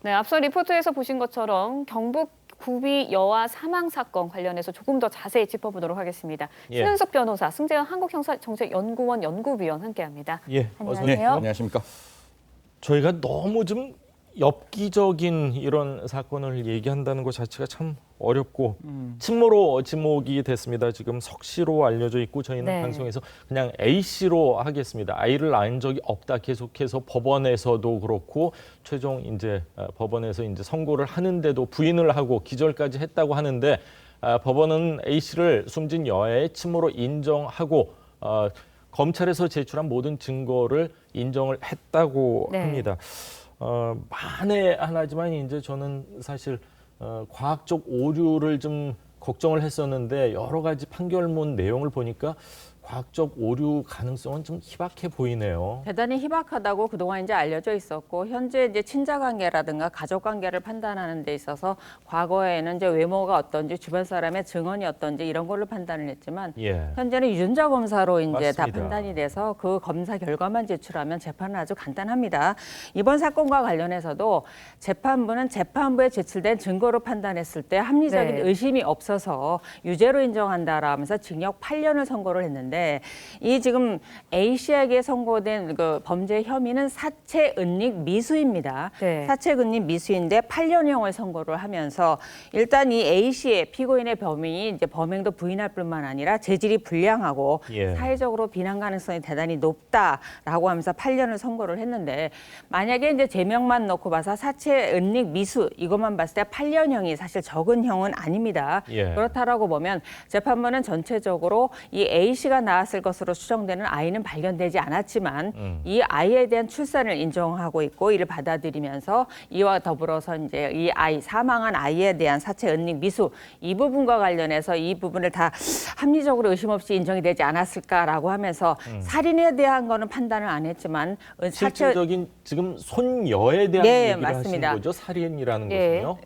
네, 앞서 리포트에서 보신 것처럼 경북 구비 여아 사망 사건 관련해서 조금 더 자세히 짚어보도록 하겠습니다. 예. 신은숙 변호사, 승재현 한국형사정책연구원 연구위원 함께합니다. 예, 안녕하세요. 네, 안녕하십니까. 저희가 너무 좀 엽기적인 이런 사건을 얘기한다는 것 자체가 참 어렵고 친모로 지목이 됐습니다. 지금 석 씨로 알려져 있고 저희는 네. 방송에서 그냥 A 씨로 하겠습니다. 아이를 낳은 적이 없다. 계속해서 법원에서도 그렇고 최종 이제 법원에서 이제 선고를 하는데도 부인을 하고 기절까지 했다고 하는데 법원은 A 씨를 숨진 여아의 친모로 인정하고 검찰에서 제출한 모든 증거를 인정을 했다고 네. 합니다. 만에 하나지만 이제 저는 사실 과학적 오류를 좀 걱정을 했었는데 여러 가지 판결문 내용을 보니까 과학적 오류 가능성은 좀 희박해 보이네요. 대단히 희박하다고 그동안 이제 알려져 있었고 현재 이제 친자 관계라든가 가족 관계를 판단하는 데 있어서 과거에는 이제 외모가 어떤지 주변 사람의 증언이 어떤지 이런 걸로 판단을 했지만 예. 현재는 유전자 검사로 이제 맞습니다. 다 판단이 돼서 그 검사 결과만 제출하면 재판은 아주 간단합니다. 이번 사건과 관련해서도 재판부는 재판부에 제출된 증거로 판단했을 때 합리적인 네. 의심이 없어서 유죄로 인정한다라면서 징역 8년을 선고를 했는데 이 지금 A 씨에게 선고된 그 범죄 혐의는 사체 은닉 미수입니다. 네. 사체 은닉 미수인데 8년형을 선고를 하면서 일단 이 A 씨의 피고인의 범행이 이제 범행도 부인할 뿐만 아니라 재질이 불량하고 예. 사회적으로 비난 가능성이 대단히 높다라고 하면서 8년을 선고를 했는데 만약에 이제 제명만 놓고 봐서 사체 은닉 미수 이것만 봤을 때 8년형이 사실 적은 형은 아닙니다. 예. 그렇다라고 보면 재판부는 전체적으로 이 A 씨가 낳았을 것으로 추정되는 아이는 발견되지 않았지만 이 아이에 대한 출산을 인정하고 있고 이를 받아들이면서 이와 더불어서 이제 이 아이 사망한 아이에 대한 사체 은닉 미수 이 부분과 관련해서 이 부분을 다 합리적으로 의심 없이 인정이 되지 않았을까라고 하면서 살인에 대한 거는 판단을 안 했지만 사체 실질적인 지금 손여에 대한 네, 얘기를 맞습니다. 하시는 거죠? 살인이라는 예. 것은요?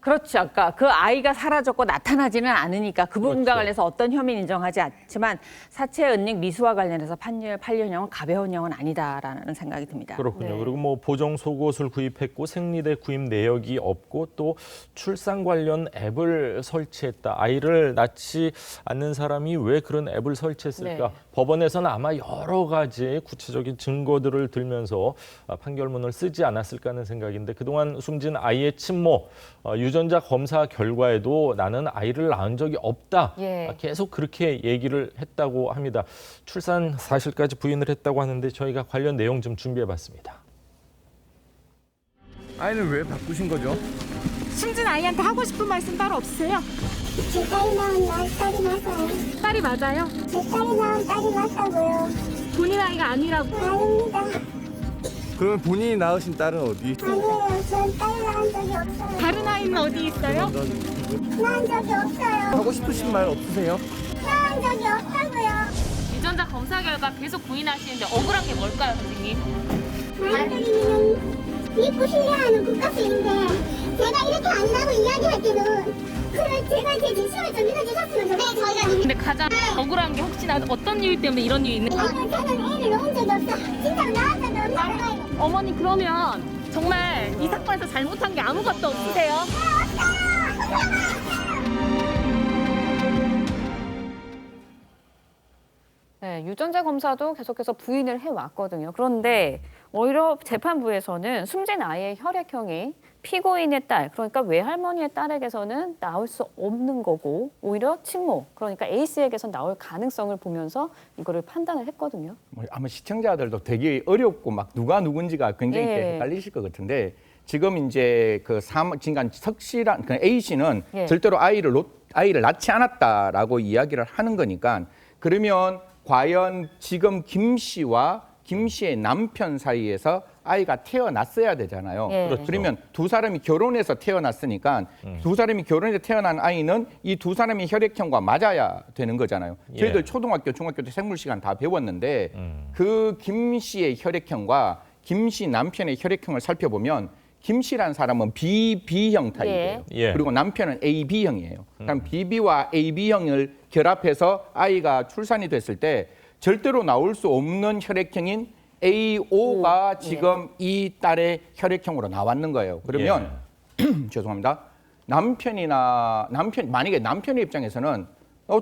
그렇죠. 아까 그 아이가 사라졌고 나타나지는 않으니까 그 부분과 그렇죠. 관련해서 어떤 혐의는 인정하지 않지만 사체 은닉 미수와 관련해서 판결 8년형은 가벼운 형은 아니다라는 생각이 듭니다. 그렇군요. 네. 그리고 뭐 보정 속옷을 구입했고 생리대 구입 내역이 없고 또 출산 관련 앱을 설치했다. 아이를 낳지 않는 사람이 왜 그런 앱을 설치했을까? 네. 법원에서는 아마 여러 가지 구체적인 증거들을 들면서 판결문을 쓰지 않았을까 하는 생각인데 그동안 숨진 아이의 친모 유전자 검사 결과에도 나는 아이를 낳은 적이 없다. 예. 계속 그렇게 얘기를 했다고 합니다. 출산 사실까지 부인을 했다고 하는데 저희가 관련 내용 좀 준비해봤습니다. 아이는 왜 바꾸신 거죠? 숨진 아이한테 하고 싶은 말씀 따로 없으세요? 제 딸이 낳은 딸이 맞아요. 딸이 맞아요? 제 딸이 낳은 딸이 맞다고요. 본인 아이가 아니라고. 아닙니다. 그러면 본인이 낳으신 딸은 어디? 아니에요. 전 딸 낳은 적이 없어요. 다른 아이는 어디 있어요? 낳은 적이 없어요. 하고 싶으신 말 없으세요? 낳은 적이 없다고요. 유전자 검사 결과 계속 부인하시는데 억울한 게 뭘까요, 선생님? 아이들이면 믿고 신뢰하는 국가수인데 제가 이렇게 아니라고 이야기할 때는 그걸 제가 제 진심을 좀 믿어주셨으면 좋겠어요. 저희가 근데 가장 억울한 게 혹시나 어떤 이유 때문에 이런 일이 있는 저는 애를 낳은 적이 없어. 진짜 낳은 적이 없어요. 어머니 그러면 정말 이 사건에서 잘못한 게 아무것도 없으세요? 네, 유전자 검사도 계속해서 부인을 해왔거든요. 그런데 오히려 재판부에서는 숨진 아이의 혈액형이 피고인의 딸, 그러니까 외할머니의 딸에게서는 나올 수 없는 거고 오히려 친모, 그러니까 A씨에게서 나올 가능성을 보면서 이거를 판단을 했거든요. 뭐 아마 시청자들도 되게 어렵고 막 누가 누군지가 굉장히 예. 헷갈리실 것 같은데 지금 이제 그 지금 석 씨란 그 A 씨는 예. 절대로 아이를 낳지 않았다라고 이야기를 하는 거니까 그러면 과연 지금 김 씨와 김 씨의 남편 사이에서 아이가 태어났어야 되잖아요. 예. 그렇죠. 그러면 두 사람이 결혼해서 태어났으니까 두 사람이 결혼해서 태어난 아이는 이 두 사람의 혈액형과 맞아야 되는 거잖아요. 예. 저희들 초등학교, 중학교 때 생물 시간 다 배웠는데 그 김 씨의 혈액형과 김 씨 남편의 혈액형을 살펴보면 김 씨라는 사람은 BB형 타입이에요. 예. 그리고 남편은 AB형이에요. 그럼 BB와 AB형을 결합해서 아이가 출산이 됐을 때 절대로 나올 수 없는 혈액형인 A5가 지금 이 딸의 혈액형으로 나왔는 거예요. 그러면 죄송합니다. 만약에 남편의 입장에서는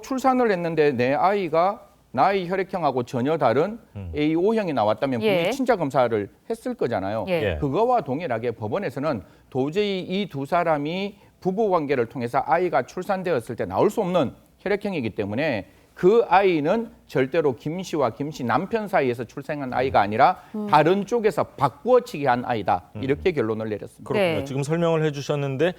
출산을 했는데 내 아이가 나의 혈액형하고 전혀 다른 A5형이 나왔다면 예. 분명히 친자 검사를 했을 거잖아요. 예. 그거와 동일하게 법원에서는 도저히 이 두 사람이 부부 관계를 통해서 아이가 출산되었을 때 나올 수 없는 혈액형이기 때문에 그 아이는 절대로 김 씨와 김 씨 남편 사이에서 출생한 아이가 아니라 다른 쪽에서 바꾸어치기 한 아이다. 이렇게 결론을 내렸습니다. 그렇군요. 네. 지금 설명을 해주셨는데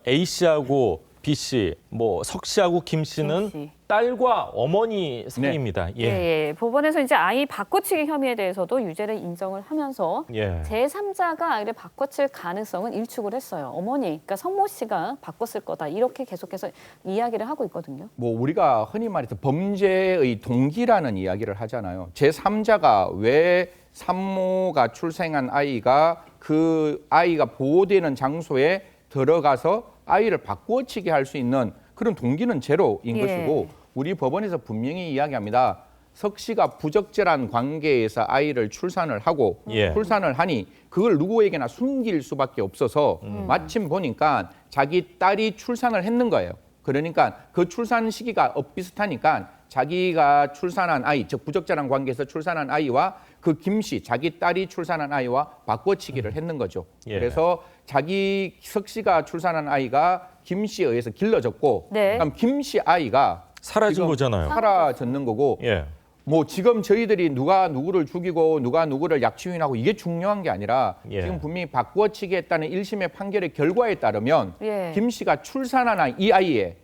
A 씨하고 B 씨, 뭐 석 씨하고 김 씨는 김 씨. 딸과 어머니 사이입니다. 예, 예. 법원에서 이제 아이 바꿔치기 혐의에 대해서도 유죄를 인정을 하면서 예. 제3자가 아이를 바꿔칠 가능성은 일축을 했어요. 어머니, 그러니까 성모 씨가 바꿨을 거다. 이렇게 계속해서 이야기를 하고 있거든요. 뭐 우리가 흔히 말해서 범죄의 동기라는 이야기를 하잖아요. 제3자가 왜 산모가 출생한 아이가 그 아이가 보호되는 장소에 들어가서 아이를 바꾸어치게 할 수 있는 그런 동기는 제로인 예. 것이고 우리 법원에서 분명히 이야기합니다. 석 씨가 부적절한 관계에서 아이를 출산을 하고 예. 출산을 하니 그걸 누구에게나 숨길 수밖에 없어서 마침 보니까 자기 딸이 출산을 했는 거예요. 그러니까 그 출산 시기가 엇비슷하니까 자기가 출산한 아이, 즉 부적절한 관계에서 출산한 아이와 그 김 씨, 자기 딸이 출산한 아이와 바꿔치기를 했는 거죠. 예. 그래서 자기 석 씨가 출산한 아이가 김 씨에 의해서 길러졌고, 네. 그럼 김 씨 아이가 사라진 지금 거잖아요. 사라졌는 거고, 예. 뭐 지금 저희들이 누가 누구를 죽이고 누가 누구를 약취유인하고 이게 중요한 게 아니라 예. 지금 분명히 바꾸어치기 했다는 1심의 판결의 결과에 따르면 예. 김 씨가 출산한 아이, 이 아이의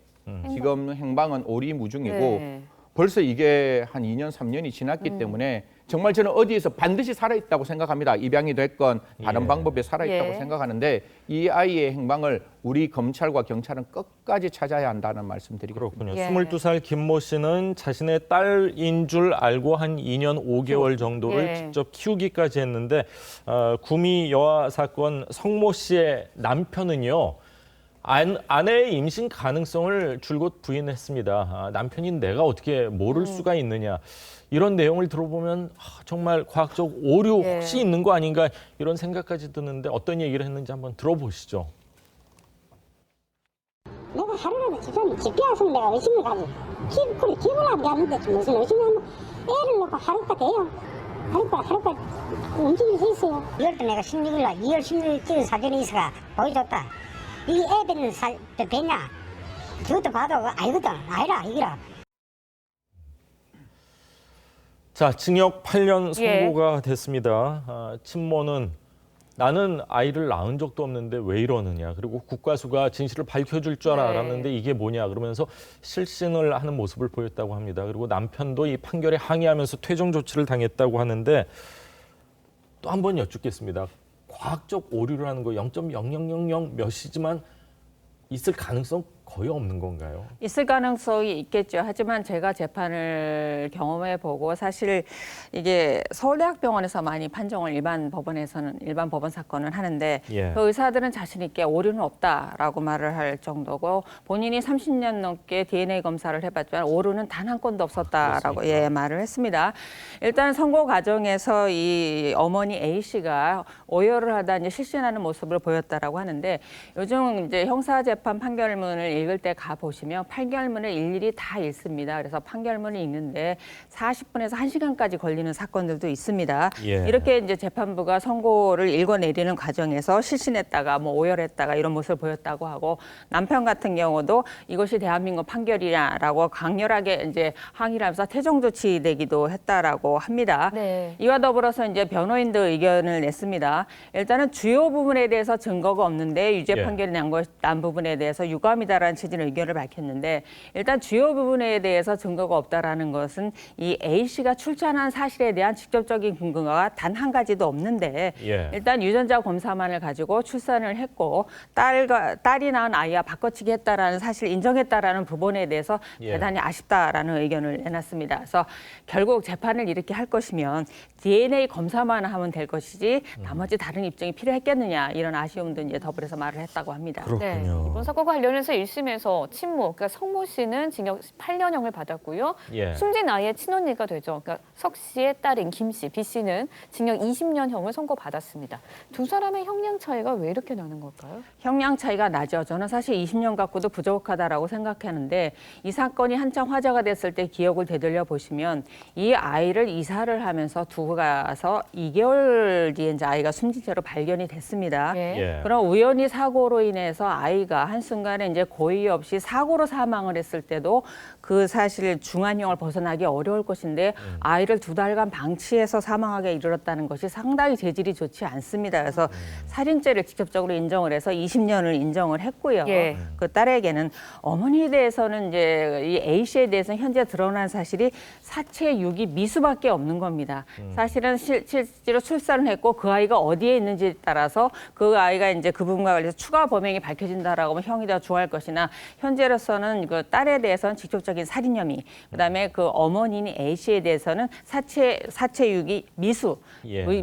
지금 행방은 오리무중이고 네. 벌써 이게 한 2년, 3년이 지났기 때문에 정말 저는 어디에서 반드시 살아있다고 생각합니다. 입양이 됐건 다른 예. 방법에 살아있다고 예. 생각하는데 이 아이의 행방을 우리 검찰과 경찰은 끝까지 찾아야 한다는 말씀드리겠습니다. 그렇군요. 예. 22살 김모 씨는 자신의 딸인 줄 알고 한 2년 5개월 정도를 예. 직접 키우기까지 했는데 구미 여아 사건 성모 씨의 남편은요. 아내의 임신 가능성을 줄곧 부인했습니다. 남편인 내가 어떻게 모를 수가 있느냐. 이런 내용을 들어보면 정말 과학적 오류 예. 혹시 있는 거 아닌가 이런 생각까지 드는데 어떤 얘기를 했는지 한번 들어보시죠. 내가 하루라도 집에 와서 내가 의심을 가지. 기분 나게 하는데 무슨 의심을 하면 애를 놓고 하루가 돼요. 하루가 움직일 수 있어요. 2월 때 내가 16일날 2월 16일 찍은 사진이 있어가 보여줬다. 이 애 뱉는 뱉냐? 그것도 봐도 알거든. 아니라 이기라. 자, 징역 8년 예. 선고가 됐습니다. 친모는 나는 아이를 낳은 적도 없는데 왜 이러느냐. 그리고 국과수가 진실을 밝혀줄 줄 네. 알았는데 이게 뭐냐. 그러면서 실신을 하는 모습을 보였다고 합니다. 그리고 남편도 이 판결에 항의하면서 퇴정 조치를 당했다고 하는데 또 한 번 여쭙겠습니다. 과학적 오류를 하는 거 0.0000 몇이지만 있을 가능성 거의 없는 건가요? 있을 가능성이 있겠죠. 하지만 제가 재판을 경험해 보고 사실 이게 서울대학병원에서 많이 판정을 일반 법원 사건은 하는데 예. 그 의사들은 자신 있게 오류는 없다라고 말을 할 정도고 본인이 30년 넘게 DNA 검사를 해봤지만 오류는 단 한 건도 없었다라고 말을 했습니다. 일단 선고 과정에서 이 어머니 A 씨가 오열을 하다 이제 실신하는 모습을 보였다라고 하는데 요즘 이제 형사재판 판결문을 읽을 때 가 보시면 판결문을 일일이 다 읽습니다. 그래서 판결문을 읽는데 40분에서 1시간까지 걸리는 사건들도 있습니다. 예. 이렇게 이제 재판부가 선고를 읽어내리는 과정에서 실신했다가 뭐 오열했다가 이런 모습을 보였다고 하고 남편 같은 경우도 이것이 대한민국 판결이냐라고 강렬하게 이제 항의를 하면서 퇴정 조치 내기도 했다라고 합니다. 네. 이와 더불어서 이제 변호인도 의견을 냈습니다. 일단은 주요 부분에 대해서 증거가 없는데 유죄 예. 판결이 난 부분에 대해서 유감이다라는 취지의 의견을 밝혔는데 일단 주요 부분에 대해서 증거가 없다라는 것은 이 A 씨가 출산한 사실에 대한 직접적인 근거가 단 한 가지도 없는데 예. 일단 유전자 검사만을 가지고 출산을 했고 딸이 낳은 아이와 바꿔치기 했다라는 사실을 인정했다라는 부분에 대해서 예. 대단히 아쉽다라는 의견을 내놨습니다. 그래서 결국 재판을 이렇게 할 것이면 DNA 검사만 하면 될 것이지 나머지 다른 입증이 필요했겠느냐 이런 아쉬움도 이제 더불어서 말을 했다고 합니다. 그렇군요. 네. 이번 사건과 관련해서 1심 1심에서 친모, 그러니까 성모 씨는 징역 8년형을 받았고요. 예. 숨진 아이의 친언니가 되죠. 그러니까 석 씨의 딸인 김 씨, B 씨는 징역 20년형을 선고받았습니다. 두 사람의 형량 차이가 왜 이렇게 나는 걸까요? 형량 차이가 나죠. 저는 사실 20년 갖고도 부족하다라고 생각하는데 이 사건이 한창 화제가 됐을 때 기억을 되돌려 보시면 이 아이를 이사를 하면서 두고 가서 2개월 뒤에 이제 아이가 숨진 채로 발견이 됐습니다. 예. 그럼 우연히 사고로 인해서 아이가 한순간에 이제 고의 없이 사고로 사망을 했을 때도 그 사실 중환형을 벗어나기 어려울 것인데 아이를 2달간 방치해서 사망하게 이르렀다는 것이 상당히 재질이 좋지 않습니다. 그래서 살인죄를 직접적으로 인정을 해서 20년을 인정을 했고요. 예. 그 딸에게는 어머니에 대해서는 이제 이 A 씨에 대해서는 현재 드러난 사실이 사체 유기 미수밖에 없는 겁니다. 사실은 실제로 출산을 했고 그 아이가 어디에 있는지에 따라서 그 아이가 이제 그 부분과 관련해서 추가 범행이 밝혀진다라고 하면 형이 더 주할 것이나 현재로서는 그 딸에 대해서는 직접적인 살인 혐의, 그다음에 그 어머니인 A 씨에 대해서는 사체 유기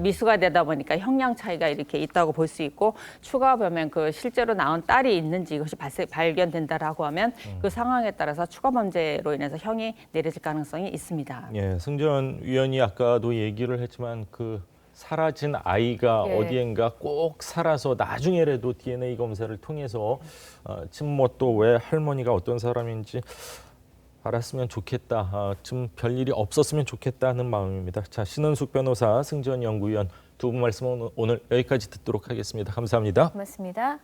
미수가 되다 보니까 형량 차이가 이렇게 있다고 볼 수 있고 추가 범행 그 실제로 낳은 딸이 있는지 이것이 발견된다라고 하면 그 상황에 따라서 추가 범죄로 인해서 형이 내려질 가능성이 있습니다. 예, 승전 위원이 아까도 얘기를 했지만 그 사라진 아이가 예. 어디엔가 꼭 살아서 나중에라도 DNA 검사를 통해서 친모 또 왜 할머니가 어떤 사람인지 알았으면 좋겠다. 좀 별일이 없었으면 좋겠다는 마음입니다. 자, 신은숙 변호사, 승전 연구위원 두 분 말씀 오늘 여기까지 듣도록 하겠습니다. 감사합니다. 고맙습니다.